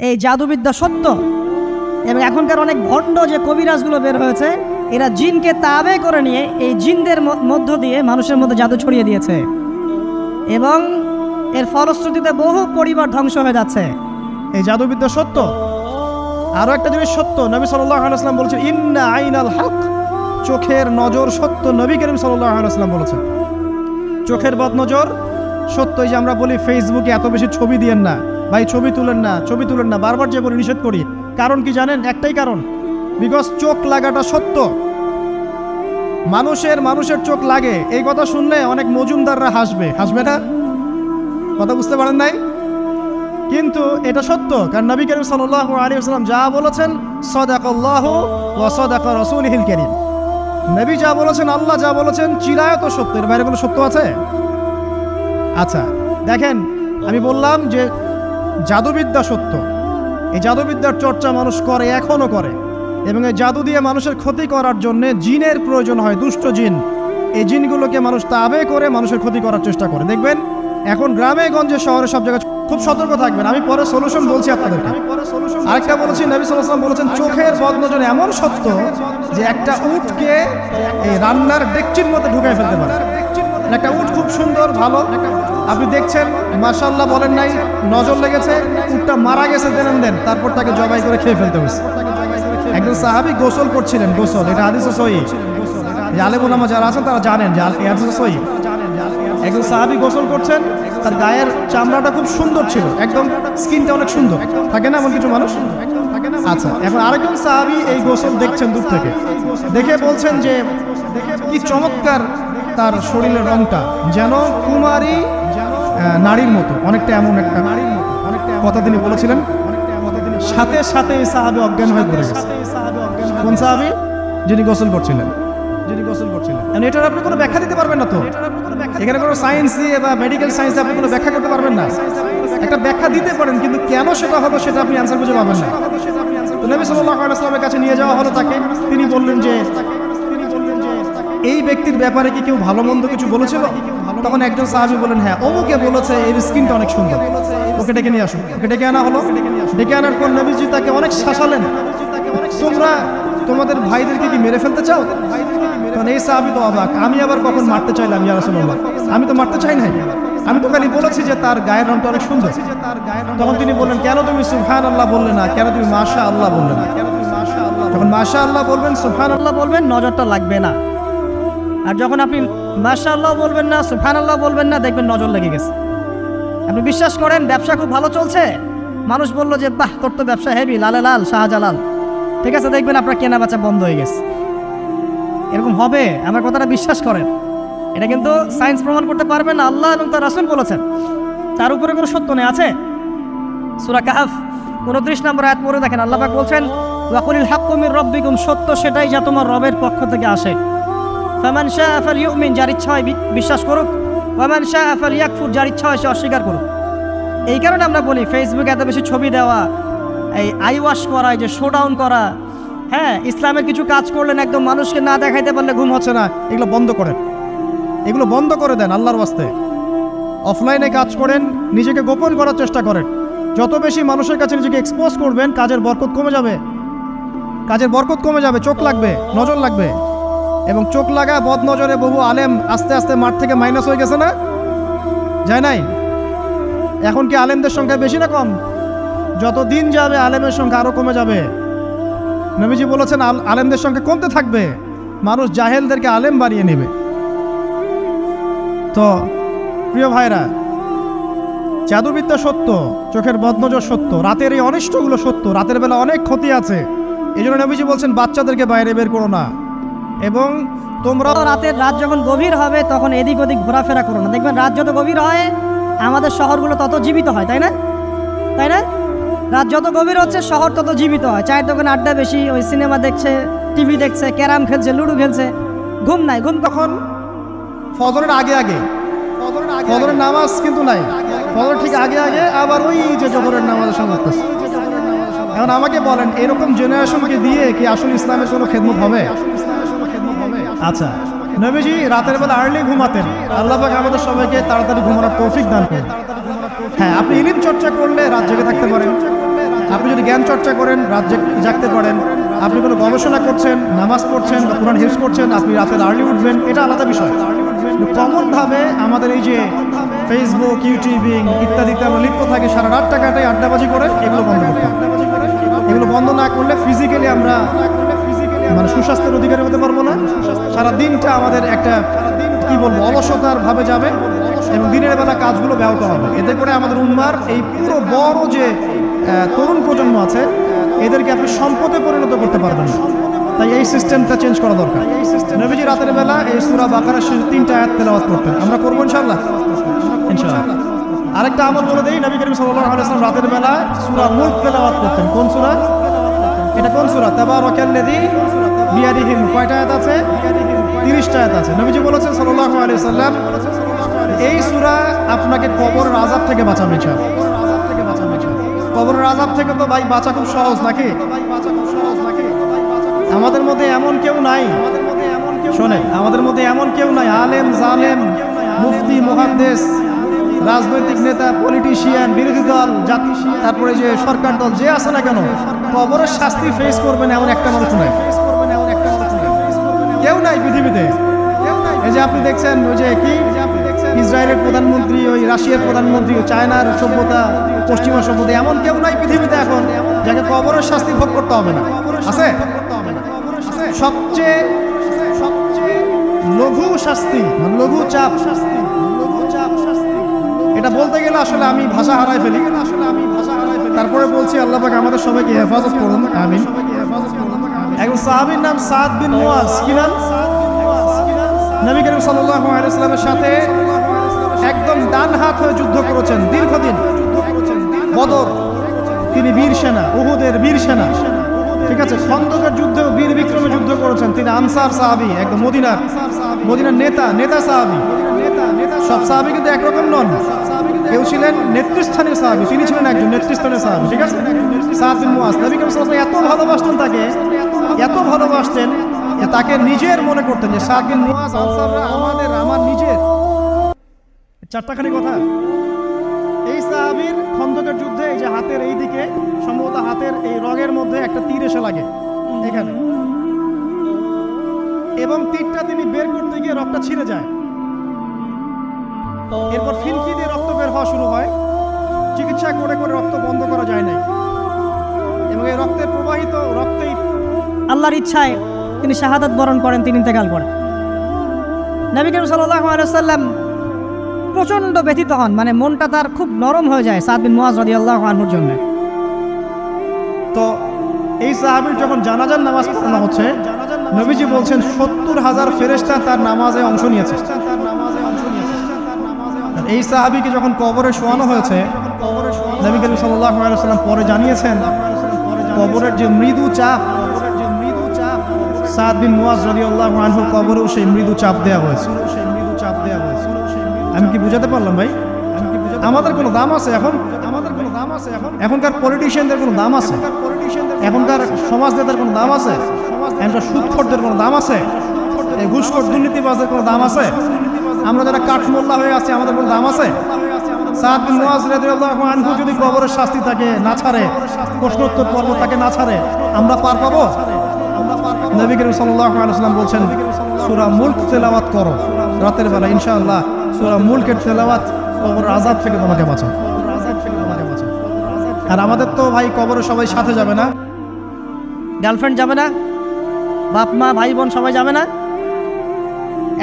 এই জাদুবিদ্যা সত্য। এবং এখনকার অনেক ভণ্ড যে কবিরাজগুলো বের হয়েছে, এরা জিনকে তাবে করে নিয়ে এই জিনদের মধ্য দিয়ে মানুষের মধ্যে জাদু ছড়িয়ে দিয়েছে, এবং এর ফলশ্রুতিতে বহু পরিবার ধ্বংস হয়ে যাচ্ছে। এই জাদুবিদ্যা সত্য। আরো একটা জিনিস সত্য, নবী সাল্লাল্লাহু আলাইহি ওয়াসাল্লাম বলেছেন ইন্না আইনাল হক, চোখের নজর সত্য। নবী করিম সাল্লাল্লাহু আলাইহি ওয়াসাল্লাম বলেছেন চোখের বদনজর সত্য। এই যে আমরা বলি ফেসবুকে এত বেশি ছবি দিয়েন না ভাই, ছবি তুলেন না, ছবি তুলেন না, বারবার যে বলি নিষেধ করি। কারণ কি জানেন? একটাই কারণ, বিকজ চোখ লাগাটা সত্য। মানুষের চোখ লাগে, এই কথা শুনলে অনেক মজুমদাররা হাসবে না? কথা বুঝতে পারেন নাই? কিন্তু এটা সত্য, কারণ নবী করিম সাল্লাল্লাহু আলাইহি ওয়াসাল্লাম যা বলেছেন সাদাকাল্লাহু ওয়া সাদাকা রাসূলুহুল কারীম। নবী যা বলেছেন, আল্লাহ যা বলেছেন চিরায়ত সত্য, এর বাইরে কোনো সত্য আছে? আচ্ছা দেখেন, আমি বললাম যে জাদুবিদ্যা সত্য। এই জাদুবিদ্যার চর্চা মানুষ করে, এখনো করে, এবং এই জাদু দিয়ে মানুষের ক্ষতি করার জন্য জিনের প্রয়োজন হয়, দুষ্ট জিন। এই জিনগুলোকে মানুষ তাবে করে মানুষের ক্ষতি করার চেষ্টা করে। দেখবেন এখন গ্রামে গঞ্জে শহরে সব জায়গায় খুব সতর্ক থাকবেন। আমি পরে সলিউশন বলছি আপনাদেরকে। আরেকটা বলেছি, নবী সাল্লাল্লাহু আলাইহি ওয়াসাল্লাম বলেছেন চোখের বদনজর এমন সত্য যে একটা উটকে এই রান্নার ডেকচির মধ্যে ঢুকাই ফেলতে পারে। একটা উট খুব সুন্দর ভালো, আপনি দেখছেন মাশাআল্লাহ বলেন নাই, নজর লেগেছে, উটটা মারা গেছে দেন, তারপর তাকে জবাই করে খেয়ে ফেলতে হয়েছে। একজন সাহাবী গোসল করছিলেন, গোসল, এটা হাদিসে সহিহ। আলেম ওলামা যারা আছেন তারা জানেন যে হাদিসে সহিহ। একজন সাহাবী গোসল করছেন, তার গায়ের চামড়াটা খুব সুন্দর ছিল, একদম স্কিনটা অনেক সুন্দর থাকে না এমন কিছু মানুষ? আচ্ছা, এখন আরেকজন সাহাবী এই গোসল দেখছেন দূর থেকে, দেখে বলছেন যে কি চমৎকার তার শরীরের রংটা, যেন কুমারী নারীর মতো, অনেকটা এমন একটা নারীর মতো কথা তিনি বলেছিলেন। সাথে সাথে এই সাহাবী অজ্ঞান হয়ে পড়ে গেছে। কোন সাহাবী? যিনি গোসল করছিলেন। এটার আপনি কোনো ব্যাখ্যা দিতে পারবেন না। তো এখানে কোনো সায়েন্স দিয়ে বা মেডিকেল সায়েন্স দিয়ে আপনি কোনো ব্যাখ্যা করতে পারবেন না। একটা ব্যাখ্যা দিতে পারেন, কিন্তু কেন সেটা হলো সেটা আপনি অ্যান্সার খুঁজে পাবেন না। তো নবী সাল্লাল্লাহু আলাইহি ওয়াসাল্লামের কাছে নিয়ে যাওয়া হলো তাকে। তিনি বললেন যে এই ব্যক্তির ব্যাপারে কি কেউ ভালো মন্দ কিছু বলেছিল? তখন একজন সাহাবী বলেন হ্যাঁ, অমুকে বলেছে এর স্কিনটা অনেক সুন্দর, ওকে ডেকে নিয়ে আসো। ওকে ডেকে আনা হলো। ডেকে আনার পর নবীজি তাকে অনেক শাসালেন, তোমরা তোমাদের ভাইদেরকে কি মেরে ফেলতে চাও? তখন এই সাহাবী তো অবাক, আমি আবার কখন মারতে চাইলাম ইয়া রাসূলুল্লাহ? আমি তো মারতে চাই নাই, আমি তো খালি বলেছি যে তার গায়ের রংটা অনেক সুন্দর। তখন তিনি বললেন কেন তুমি সুবহানাল্লাহ বললে না, কেন তুমি মাশাআল্লাহ বললে না? যখন মাশাআল্লাহ বলবেন, সুবহানাল্লাহ বলবেন, নজরটা লাগবে না। আর যখন আপনি মাশাআল্লাহ বলবেন না, সুবহানাল্লাহ বলবেন না, দেখবেন নজর লেগে গেছে। আপনি বিশ্বাস করেন ব্যবসা খুব ভালো চলছে, মানুষ বললো যে বাহ তোর তো ব্যবসা হেভি, লালে লাল শাহজালাল, ঠিক আছে, দেখবেন আপনার কেনা বেচা বন্ধ হয়ে গেছে। এরকম হবে, আমার কথাটা বিশ্বাস করেন। এটা কিন্তু সায়েন্স প্রমাণ করতে পারবে না, আল্লাহ এবং তার রাসূল বলেছেন, তার উপরে কোনো সত্য নেই। আছে সূরা কাহফ 29 নম্বর আয়াত পড়ে দেখেন, আল্লাহ পাক বলছেন ওয়াকুলিল হাক্কু মির রাব্বিকুম, সত্য সেটাই যা তোমার রবের পক্ষ থেকে আসে। ফামান শাআ ফালইউমিন, যার ইচ্ছা হয় বিশ্বাস করুক, ওয়ামান শাআ ফালইয়াকফুর, যার ইচ্ছা হয় সে অস্বীকার করুক। এই কারণে আমরা বলি ফেসবুকে এত বেশি ছবি দেওয়া, এই আই ওয়াশ করা, এই যে শো ডাউন করা, হ্যাঁ ইসলামের কিছু কাজ করলেন একদম মানুষকে না দেখাইতে পারলে ঘুম হচ্ছে না, এগুলো বন্ধ করেন, এগুলো বন্ধ করে দেন আল্লাহর ওয়াস্তে। অফলাইনে কাজ করেন, নিজেকে গোপন করার চেষ্টা করেন। যত বেশি মানুষের কাছে নিজেকে এক্সপোজ করবেন, কাজের বরকত কমে যাবে, চোখ লাগবে, নজর লাগবে। এবং চোখ লাগা বদ নজরে বহু আলেম আস্তে আস্তে মাঠ থেকে মাইনাস হয়ে গেছে না? যায় নাই? এখন কি আলেমদের সংখ্যা বেশি না কম? যত দিন যাবে আলেমের সংখ্যা আরো কমে যাবে। নবীজি বলেছেন আলেমদের সংখ্যা কমতে থাকবে, মানুষ জাহেলদেরকে আলেম বানিয়ে নেবে। তো প্রিয় ভাইরা, জাদুবিদ্যা সত্য, চোখের বদনজর সত্য, রাতের এই অনিষ্টগুলো সত্য, রাতের বেলা অনেক ক্ষতি আছে। এই জন্য নবীজি বলছেন বাচ্চাদেরকে বাইরে বের করো না, এবং তোমরা রাত যখন গভীর হবে তখন এদিক ওদিক ঘোরাফেরা করো না। দেখবেন রাত যত গভীর হয় আমাদের শহরগুলো তত জীবিত হয়, তাই না? রাত যত গভীর হচ্ছে শহর তত জীবিত হয়। চায়ের দোকানে আড্ডা বেশি, ওই সিনেমা দেখছে, টিভি দেখছে, ক্যারাম খেলছে, লুডো খেলছে, ঘুম নাই। ঘুম তখন ফজরের আগে, ফজরের নামাজ কিন্তু নাই, ফজর ঠিক আগে আবার ওই যে জোহরের নামাজের সঙ্গে করতেছে। এখন আমাকে বলেন, এরকম জেনারেশনকে দিয়ে কি আসলে ইসলামের কোনো খেদমত হবে? আচ্ছা, নবীজি রাতের বেলা আর্লি ঘুমাতেন। আল্লাহ পাক আমাদের সবাইকে তাড়াতাড়ি ঘুমানোর তৌফিক দান করেন। হ্যাঁ, আপনি ইলম চর্চা করলে রাত জেগে থাকতে পারেন, আপনি যদি জ্ঞান চর্চা করেন, রাত জাগতে পারেন, আপনি কোনো গবেষণা করছেন, নামাজ পড়ছেন বা কোরআন হিফজ করছেন, আপনি রাতে আর্লি উঠবেন, এটা আলাদা বিষয়। কমনভাবে আমাদের এই যে ফেসবুক, ইউটিউবিং ইত্যাদিতে আমরা লিপ্ত থাকি, সারা রাতটা কাটাই আড্ডাবাজি করে, এগুলো বন্ধ করতে হবে। এগুলো বন্ধ না করলে ফিজিক্যালি আমরা মানে সুস্বাস্থ্যের অধিকারী হতে পারবো না। সারা দিনটা আমাদের একটা কি বলবো অলসতার ভাবে যাবে এবং দিনের বেলা কাজগুলো ব্যাহত হবে। এতে করে আমাদের উম্মার এই পুরো বড় যে তরুণ প্রজন্ম আছে এদেরকে আপনি সম্পদে পরিণত করতে পারবেন না। তাই এই সিস্টেমটা চেঞ্জ করা দরকার। নবীজি রাতের বেলা এই সূরা বাকারার শেষ 3টা আয়াত তেলাওয়াত করতেন। আমরা করবো ইনশাআল্লাহ। আরেকটা আমল বলে দেই, নবী করিম সাল্লাল্লাহু আলাইহি ওয়াসাল্লাম রাতের বেলা সূরা মুলক তেলাওয়াত করতেন। কোন সূরা? এটা কোন সূরা? তাবারাকাল্লাযী বিয়াদিহি, কয়টা আয়াত আছে? 30টা আয়াত আছে। নবীজি বলেছেন সাল্লাল্লাহু আলাইহি ওয়াসাল্লাম, এই সূরা আপনাকে কবরের আযাব থেকে বাঁচাবে। কবরের আযাব থেকে তো ভাই বাঁচা খুব সহজ নাকি? আমাদের মধ্যে এমন কেউ নাই, শোনে, আমাদের মধ্যে এমন কেউ নাই আলেম জালেম মুফতি মুহাদ্দিস রাজনৈতিক নেতা পলিটিশিয়ান বিরোধী দল তারপরে যে সরকার দল যে আছে না কেন কবরের শাস্তি ফেস করবেন এমন একটা মানুষ নাই, কেউ নাই পৃথিবীতে। এই যে আপনি দেখছেন ওই যে কি ইসরায়েলের প্রধানমন্ত্রী, ওই রাশিয়ার প্রধানমন্ত্রী, চায়নার সভ্যতা, পশ্চিমা সভ্যতা, এমন কেউ নাই পৃথিবীতে এখন যাকে কবরের শাস্তি ভোগ করতে হবে না। আছে? সবচেয়ে লঘু শাস্তি, লঘু চাপ, এটা বলতে গেলে আসলে আমি ভাষা হারাই ফেলি। তারপরে বলছি আল্লাহ পাক আমাদের সবাইকে হেফাজত করুন, আমিন। একজন সাহাবীর নাম সাদ বিন মুয়াজ। কি নাম? নবী করিম সাল্লাল্লাহু আলাইহি ওয়াসাল্লামের সাথে একদম ডান হাত হয়ে যুদ্ধ করেছেন দীর্ঘদিন। বদর তিনি বীর সেনা, উহুদের বীর সেনা, ঠিক আছে। খন্দকের যুদ্ধেও বীর বিক্রমে যুদ্ধ করেছেন। তিনি আনসার সাহাবী, একদম মদিনার নেতা সাহাবী। সব সাহাবী কিন্তু একরকম নন, কেউ ছিলেন নেতৃস্থানীয় সাহাবী, তিনি ছিলেন একজন নেতৃস্থানীয় সাহাবী, ঠিক আছে। সাদ বিন মুয়াজ, নবী করিম সাল্লাল্লাহু আলাইহি ওয়াসাল্লাম এত ভালোবাসতেন তাকে, এত ভালোবাসতেন যে তাকে নিজের মনে করতেন যে সাদ বিন মুয়াজ আনসাররা আমার নিজের। চারটাখানি কথা। এই সাহাবীর খন্দকের যুদ্ধে এই যে হাতের এই দিকে সম্ভবত হাতের এই রগের মধ্যে একটা তীর এসে লাগে এখানে, এবং তীরটা তিনি বের করতে গিয়ে রক্তটা ছিঁড়ে যায়। এরপর ফিনকি দিয়ে রক্ত বের হওয়া শুরু হয়। চিকিৎসা করে রক্ত বন্ধ করা যায় নাই এবং এই রক্তের প্রবাহিত রক্তেই আল্লাহর ইচ্ছায় তিনি শাহাদাত বরণ করেন, তিনি ইন্তেকাল করেন। নবী করিম সাল্লাল্লাহু আলাইহি ওয়াসাল্লাম প্রচণ্ড ব্যথিত হন, মানে মনটা তার খুব নরম হয়ে যায় সাদ বিন মুয়াজ রাদিয়াল্লাহু আনহুর জন্য। তো এই সাহাবীর যখন জানাজার নামাজ পড়ানো হচ্ছে, নবীজি বলছেন 70,000 ফেরেশতা তার নামাজে অংশ নিয়েছে। এই সাহাবীকে যখন কবরে শোয়ানো হয়েছে, নবী করিম সাল্লাল্লাহু আলাইহি ওয়াসাল্লাম পরে জানিয়েছেন কবরের যে মৃদু চাপ, সাদ বিন মুয়াজ রাদিয়াল্লাহু আনহুর কবরেও সেই মৃদু চাপ দেওয়া হয়েছে। আমি কি বুঝাতে পারলাম ভাই? আমাদের কোনো দাম আছে এখন? এখনকার পলিটিশিয়ানদের কোনো দাম আছে? এখনকার সমাজ নেতার কোনো দাম আছে? এখনকার সুদখোরদের কোনো দাম আছে? এই ঘুষখোর দুর্নীতিবাজদের কোনো দাম আছে? আমরা যারা কাঠমোল্লা হয়ে আছি আমাদের কোনো দাম আছে? সাদ বিন মুয়াজ রাদিয়াল্লাহু আনহু যদি কবরের শাস্তি তাকে না ছাড়ে, প্রশ্নোত্তর পর্ব তাকে না ছাড়ে, আমরা পার পাবো? নবী করিম সাল্লাল্লাহু আলাইহি ওয়াসাল্লাম বলছেন সূরা মুলক তেলাওয়াত করো রাতের বেলা, ইনশাআল্লাহ সূরা মুলকের তেলাওয়াত কবরের আযাব থেকে তোমাকে বাঁচাবে। আর আমাদের তো ভাই কবরে সবাই সাথে যাবে না, গার্লফ্রেন্ড যাবে না, বাপ মা ভাই বোন সবাই যাবে না।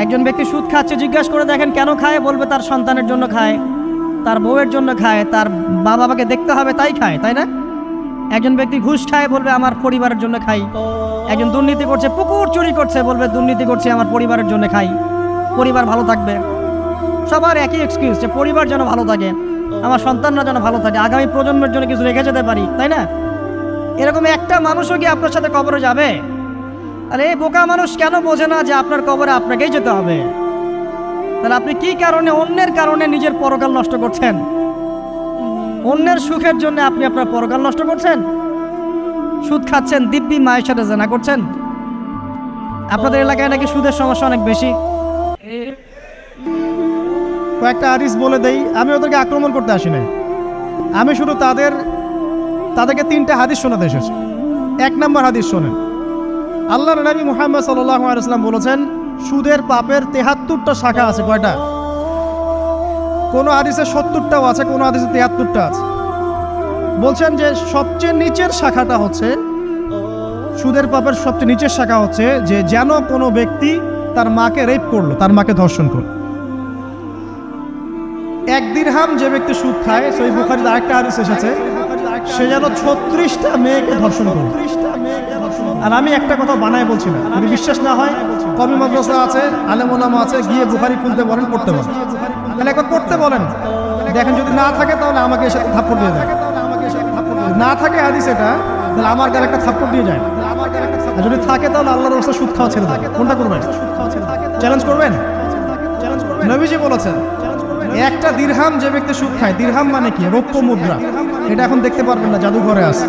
একজন ব্যক্তি সুদ খাচ্ছে, জিজ্ঞাসা করে দেখেন কেন খায়, বলবে তার সন্তানের জন্য খায়, তার বউয়ের জন্য খায়, তার বাবাকে দেখতে হবে তাই খায়, তাই না? একজন ব্যক্তি ঘুষ খায়, বলবে আমার পরিবারের জন্য খাই। একজন দুর্নীতি করছে, পুকুর চুরি করছে, বলবে দুর্নীতি করছে আমার পরিবারের জন্য খাই, পরিবার ভালো থাকবে। সবার একই এক্সকিউজ যে পরিবার যেন ভালো থাকে, আমার সন্তানরা যেন ভালো থাকে, আগামী প্রজন্মের জন্য কিছু রেখে যেতে পারি, তাই না? এরকম একটা মানুষও কি আপনার সাথে কবরে যাবে? আরে এই বোকা মানুষ কেন বোঝে না যে আপনার কবরে আপনাকেই যেতে হবে? তাহলে আপনি কি কারণে, অন্যের কারণে নিজের পরকাল নষ্ট করছেন? অন্যের সুখের জন্য আপনি আপনার পরকাল নষ্ট করছেন। সুদ খাচ্ছেন, দিব্যি মায়ের সাথে জেনা করছেন। আপনাদের এলাকায় নাকি সুদের সমস্যা অনেক বেশি। কয়েকটা হাদিস বলে দেই, আমি ওদেরকে আক্রমণ করতে আসি নাই, আমি শুধু তাদের তাদেরকে 3টা হাদিস শোনাতে এসেছে। 1 নম্বর হাদিস শোনেন। আল্লাহর নবী মুহাম্মদ সাল্লাল্লাহু আলাইহি ওয়াসাল্লাম বলেছেন, সুদের পাপের 73টা শাখা আছে। কয়টা? কোন হাদিসে 70টাও আছে, কোন হাদিসে 73টা আছে। বলছেন যে সবচেয়ে নিচের শাখাটা হচ্ছে, সুদের পাপের সবচেয়ে নিচের শাখা হচ্ছে যে যেন কোনো ব্যক্তি তার মাকে রেপ করলো, তার মাকে ধর্ষণ করলো। 1 দিরহাম যে ব্যক্তি সুদ খায়, সহিহ বুখারীতে আরেকটা হাদিস এসেছে, সে যেন 36টা মেয়েকে ধর্ষণ করলো। আর আমি একটা কথা বানায় বলছি না, যদি বিশ্বাস না হয় কওমি মাদ্রাসা আছে, আলেম ওলামা আছে, গিয়ে বুখারী খুলতে বলেন, পড়তে বলেন। তাহলে একবার পড়তে বলেন, দেখেন যদি না থাকে তাহলে আমাকে এসে থাপ্পড় দিয়ে দেয়। না থাকে হাদিস এটা, তাহলে আমার গালে একটা থাপ্পড় দিয়ে যায়। আর যদি থাকে তাহলে আল্লাহর রাস্তায় সুদ খাওয়া ছেড়ে দেয়। কোনটা করবেন? চ্যালেঞ্জ করবেন? নবীজি বলেছেন, একটা দিরহাম যে ব্যক্তি সুদ খায়, দিরহাম মানে কি? রৌপ্য মুদ্রা। এটা এখন দেখতে পারবেন না, জাদুঘরে আছে।